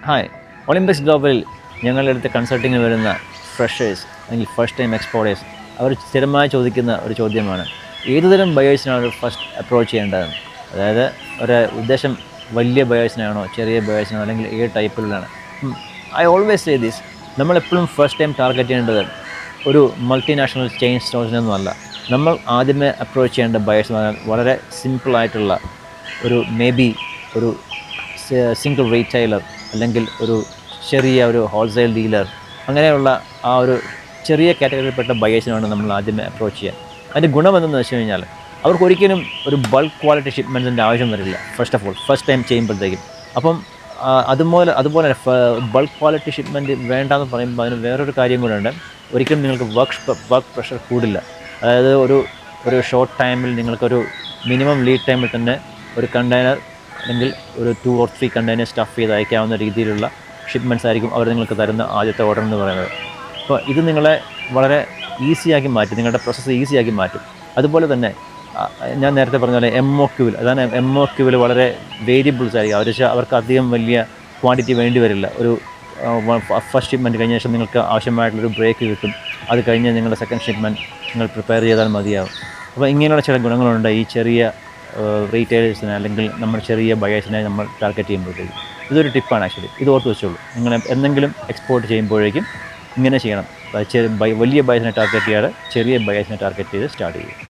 Hi, Olympics ഗ്ലോബലിൽ ഞങ്ങളുടെ അടുത്ത് കൺസൾട്ടിങ്ങിന് വരുന്ന ഫ്രഷേഴ്സ് അല്ലെങ്കിൽ ഫസ്റ്റ് ടൈം എക്സ്പോർട്ടേഴ്സ് അവർ സ്ഥിരമായി ചോദിക്കുന്ന ഒരു ചോദ്യമാണ് ഏതുതരം ബയേഴ്സിനാണ് ഫസ്റ്റ് അപ്രോച്ച് ചെയ്യേണ്ടതെന്ന്. അതായത് ഒരു ഉദ്ദേശം വലിയ ബയേഴ്സിനാണോ ചെറിയ ബയേഴ്സിനാണോ അല്ലെങ്കിൽ ഏത് ടൈപ്പിലാണ്. ഐ ഓൾവേസ് സേ ദിസ്, നമ്മളെപ്പോഴും ഫസ്റ്റ് ടൈം ടാർഗറ്റ് ചെയ്യേണ്ടത് ഒരു മൾട്ടിനാഷണൽ ചെയിൻ സ്റ്റോഴ്സിനൊന്നും അല്ല. നമ്മൾ ആദ്യമേ അപ്രോച്ച് ചെയ്യേണ്ട ബയേഴ്സ് എന്ന് പറഞ്ഞാൽ വളരെ സിമ്പിളായിട്ടുള്ള മേ ബി ഒരു സിംഗിൾ റീറ്റെയിലർ അല്ലെങ്കിൽ ഒരു ഹോൾസെയിൽ ഡീലർ, അങ്ങനെയുള്ള ആ ഒരു ചെറിയ കാറ്റഗറിയിൽപ്പെട്ട ബയേഴ്സിനാണ് നമ്മൾ ആദ്യമേ അപ്രോച്ച് ചെയ്യുക. അതിൻ്റെ ഗുണമെന്തെന്ന് വെച്ച് കഴിഞ്ഞാൽ അവർക്കൊരിക്കലും ഒരു ബൾക്ക് ക്വാളിറ്റി ഷിപ്മെൻറ്റ്സിൻ്റെ ആവശ്യം വരില്ല. ഫസ്റ്റ് ടൈം ചെയ്യുമ്പോഴത്തേക്കും. അപ്പം അതുപോലെ ബൾക്ക് ക്വാളിറ്റി ഷിപ്മെൻറ്റ് വേണ്ടാന്ന് പറയുമ്പോൾ അതിന് വേറൊരു കാര്യം കൂടെ ഉണ്ട്. ഒരിക്കലും നിങ്ങൾക്ക് വർക്ക് പ്രഷർ കൂടില്ല. അതായത് ഒരു ഷോർട്ട് ടൈമിൽ നിങ്ങൾക്കൊരു മിനിമം ലീഡ് ടൈമിൽ തന്നെ ഒരു കണ്ടെയ്നർ അല്ലെങ്കിൽ ഒരു 2 or 3 കണ്ടെയ്നർ സ്റ്റഫ് ചെയ്ത് അയക്കാവുന്ന രീതിയിലുള്ള ഷിപ്മെൻറ്റ്സ് ആയിരിക്കും അവർ നിങ്ങൾക്ക് തരുന്ന ആദ്യത്തെ ഓർഡർ എന്ന് പറയുന്നത്. അപ്പോൾ ഇത് നിങ്ങളെ വളരെ ഈസിയാക്കി മാറ്റും, നിങ്ങളുടെ പ്രോസസ്സ് ഈസിയാക്കി മാറ്റും. അതുപോലെ തന്നെ ഞാൻ നേരത്തെ പറഞ്ഞ പോലെ MOQവിൽ വളരെ വേരിയബിൾസ് ആയിരിക്കും. അവർക്ക് അധികം വലിയ ക്വാണ്ടിറ്റി വേണ്ടി വരില്ല. ഫസ്റ്റ് ഷിപ്മെൻറ്റ് കഴിഞ്ഞ ശേഷം നിങ്ങൾക്ക് ആവശ്യമായിട്ടുള്ളൊരു ബ്രേക്ക് കിട്ടും. അത് കഴിഞ്ഞ് നിങ്ങളുടെ സെക്കൻഡ് ഷിപ്മെൻറ്റ് നിങ്ങൾ പ്രിപ്പയർ ചെയ്താൽ മതിയാവും. അപ്പോൾ ഇങ്ങനെയുള്ള ചില ഗുണങ്ങളുണ്ട് ഈ ചെറിയ റീറ്റെയിലേഴ്സിനെ അല്ലെങ്കിൽ നമ്മുടെ ചെറിയ ബയേഴ്സിനെ നമ്മൾ ടാർഗറ്റ് ചെയ്യുമ്പോഴത്തേക്കും. ഇതൊരു ടിപ്പാണ് ആക്ച്വലി. ഇത് ഓർത്ത് വെച്ചോളൂ. നിങ്ങൾ എന്തെങ്കിലും എക്സ്പോർട്ട് ചെയ്യുമ്പോഴേക്കും ഇങ്ങനെ ചെയ്യണം. വലിയ ബയേഴ്സിനെ ടാർഗറ്റ് ചെയ്യാതെ ചെറിയ ബയേഴ്സിനെ ടാർഗറ്റ് ചെയ്ത് സ്റ്റാർട്ട് ചെയ്യും.